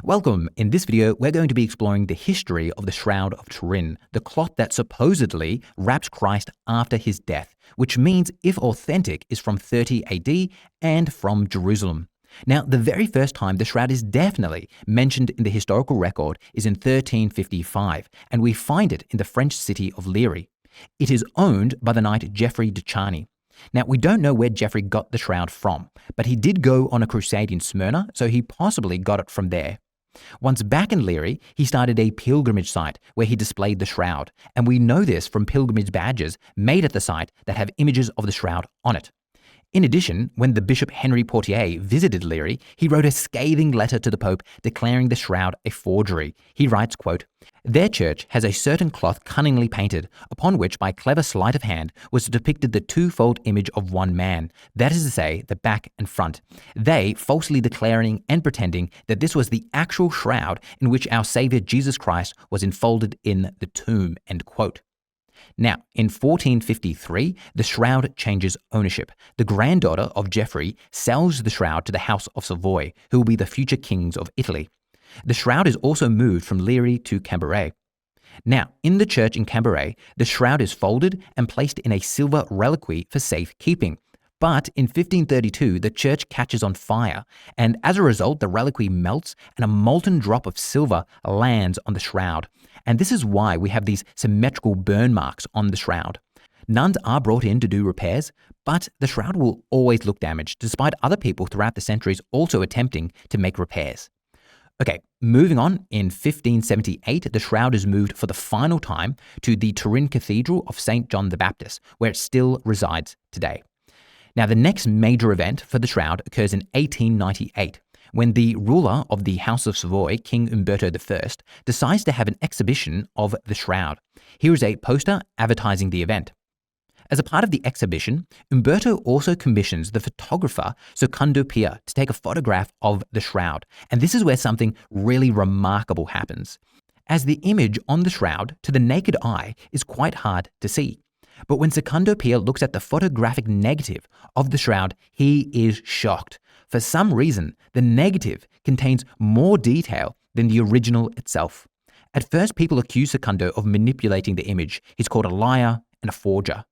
Welcome. In this video, we're going to be exploring the history of the Shroud of Turin, the cloth that supposedly wraps Christ after his death, which means, if authentic, is from 30 AD and from Jerusalem. Now, the very first time the shroud is definitely mentioned in the historical record is in 1355, and we find it in the French city of Liry. It is owned by the knight Geoffrey de Charny. Now, we don't know where Geoffrey got the shroud from, but he did go on a crusade in Smyrna, so he possibly got it from there. Once back in Liry, he started a pilgrimage site where he displayed the shroud, and we know this from pilgrimage badges made at the site that have images of the shroud on it. In addition, when the Bishop Henry Portier visited Liry, he wrote a scathing letter to the Pope declaring the shroud a forgery. He writes, quote, "Their church has a certain cloth cunningly painted, upon which by clever sleight of hand was depicted the twofold image of one man, that is to say, the back and front, they falsely declaring and pretending that this was the actual shroud in which our Saviour Jesus Christ was enfolded in the tomb," end quote. Now, in 1453, the shroud changes ownership. The granddaughter of Geoffrey sells the shroud to the House of Savoy, who will be the future kings of Italy. The shroud is also moved from Liry to Cambrai. Now, in the church in Cambrai, the shroud is folded and placed in a silver reliquary for safekeeping. But in 1532, the church catches on fire, and as a result, the reliquary melts and a molten drop of silver lands on the shroud. And this is why we have these symmetrical burn marks on the shroud. Nuns are brought in to do repairs, but the shroud will always look damaged, despite other people throughout the centuries also attempting to make repairs. Okay, moving on, in 1578, the shroud is moved for the final time to the Turin Cathedral of St. John the Baptist, where it still resides today. Now, the next major event for the shroud occurs in 1898, when the ruler of the House of Savoy, King Umberto I, decides to have an exhibition of the shroud. Here is a poster advertising the event. As a part of the exhibition, Umberto also commissions the photographer Secondo Pia to take a photograph of the shroud, and this is where something really remarkable happens, as the image on the shroud to the naked eye is quite hard to see. But when Secondo Pia looks at the photographic negative of the shroud, he is shocked. For some reason, the negative contains more detail than the original itself. At first, people accuse Secondo of manipulating the image. He's called a liar and a forger,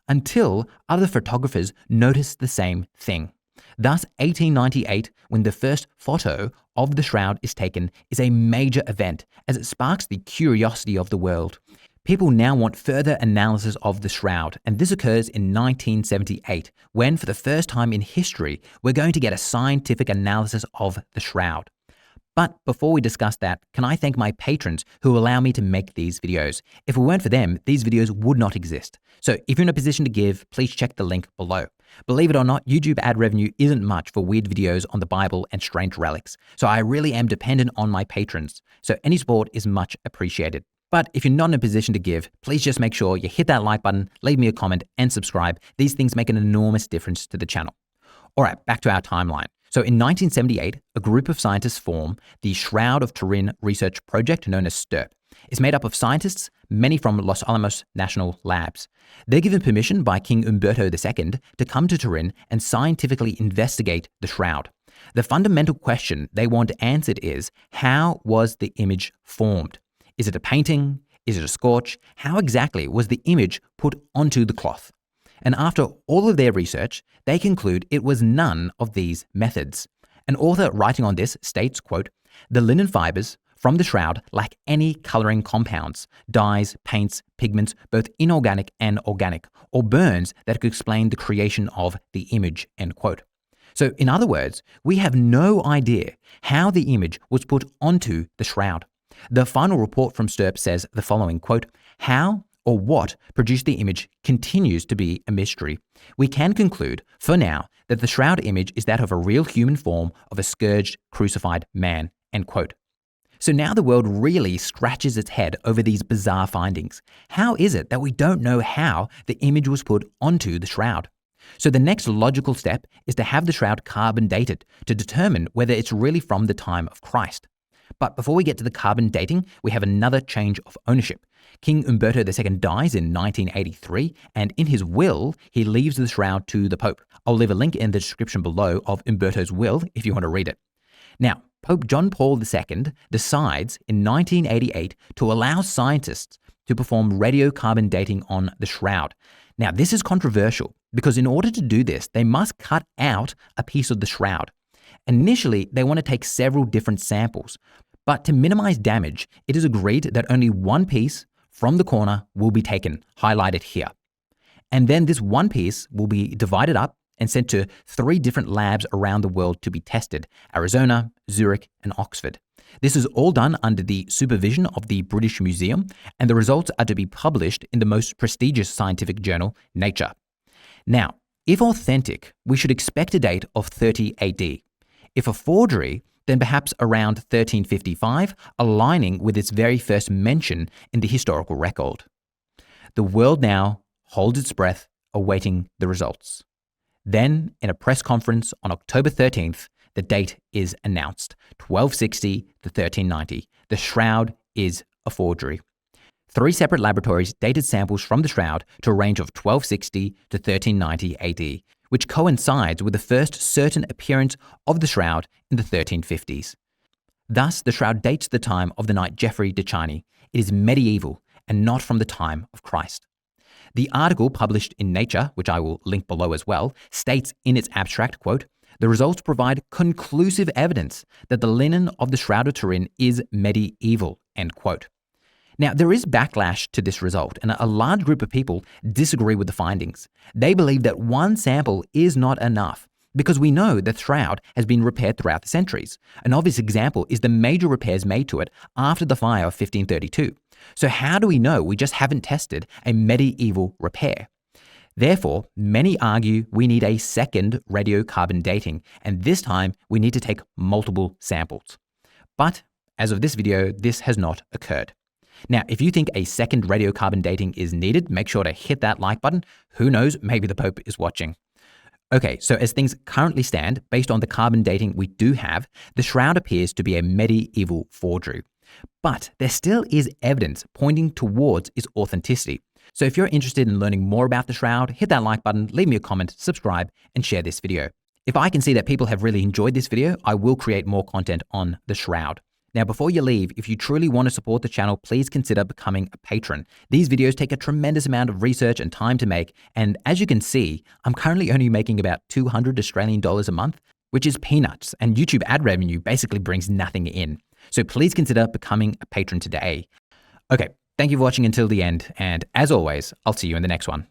until other photographers notice the same thing. Thus, 1898, when the first photo of the shroud is taken, is a major event as it sparks the curiosity of the world. People now want further analysis of the shroud, and this occurs in 1978, when for the first time in history, we're going to get a scientific analysis of the shroud. But before we discuss that, can I thank my patrons who allow me to make these videos? If it weren't for them, these videos would not exist. So if you're in a position to give, please check the link below. Believe it or not, YouTube ad revenue isn't much for weird videos on the Bible and strange relics, so I really am dependent on my patrons. So any support is much appreciated. But if you're not in a position to give, please just make sure you hit that like button, leave me a comment, and subscribe. These things make an enormous difference to the channel. All right, back to our timeline. So in 1978, a group of scientists form the Shroud of Turin research project known as STURP. It's made up of scientists, many from Los Alamos National Labs. They're given permission by King Umberto II to come to Turin and scientifically investigate the shroud. The fundamental question they want answered is, how was the image formed? Is it a painting? Is it a scorch? How exactly was the image put onto the cloth? And after all of their research, they conclude it was none of these methods. An author writing on this states, quote, "The linen fibers from the shroud lack any coloring compounds, dyes, paints, pigments, both inorganic and organic, or burns that could explain the creation of the image," end quote. So in other words, we have no idea how the image was put onto the shroud. The final report from STURP says the following, quote, "How or what produced the image continues to be a mystery. We can conclude, for now, that the shroud image is that of a real human form of a scourged, crucified man," end quote. So now the world really scratches its head over these bizarre findings. How is it that we don't know how the image was put onto the shroud? So the next logical step is to have the shroud carbon dated to determine whether it's really from the time of Christ. But before we get to the carbon dating, we have another change of ownership. King Umberto II dies in 1983, and in his will, he leaves the shroud to the Pope. I'll leave a link in the description below of Umberto's will if you want to read it. Now, Pope John Paul II decides in 1988 to allow scientists to perform radiocarbon dating on the Shroud. Now, this is controversial because in order to do this, they must cut out a piece of the Shroud. Initially, they want to take several different samples, but to minimize damage, it is agreed that only one piece from the corner will be taken, highlighted here. And then this one piece will be divided up and sent to 3 different labs around the world to be tested: Arizona, Zurich, and Oxford. This is all done under the supervision of the British Museum, and the results are to be published in the most prestigious scientific journal, Nature. Now, if authentic, we should expect a date of 30 AD. If a forgery, then perhaps around 1355, aligning with its very first mention in the historical record. The world now holds its breath, awaiting the results. Then, in a press conference on October 13th, the date is announced, 1260 to 1390. The Shroud is a forgery. 3 separate laboratories dated samples from the Shroud to a range of 1260 to 1390 AD, which coincides with the first certain appearance of the Shroud in the 1350s. Thus, the Shroud dates the time of the knight Geoffrey de Charny. It is medieval and not from the time of Christ. The article published in Nature, which I will link below as well, states in its abstract, quote, "The results provide conclusive evidence that the linen of the Shroud of Turin is medieval," end quote. Now, there is backlash to this result, and a large group of people disagree with the findings. They believe that one sample is not enough, because we know the Shroud has been repaired throughout the centuries. An obvious example is the major repairs made to it after the fire of 1532. So how do we know we just haven't tested a medieval repair? Therefore, many argue we need a second radiocarbon dating, and this time we need to take multiple samples. But as of this video, this has not occurred. Now, if you think a second radiocarbon dating is needed, make sure to hit that like button. Who knows, maybe the Pope is watching. Okay, so as things currently stand, based on the carbon dating we do have, the Shroud appears to be a medieval forgery. But there still is evidence pointing towards its authenticity. So if you're interested in learning more about the Shroud, hit that like button, leave me a comment, subscribe, and share this video. If I can see that people have really enjoyed this video, I will create more content on the Shroud. Now, before you leave, if you truly want to support the channel, please consider becoming a patron. These videos take a tremendous amount of research and time to make, and as you can see, I'm currently only making about 200 Australian dollars a month, which is peanuts, and YouTube ad revenue basically brings nothing in. So please consider becoming a patron today. Okay, thank you for watching until the end, and as always, I'll see you in the next one.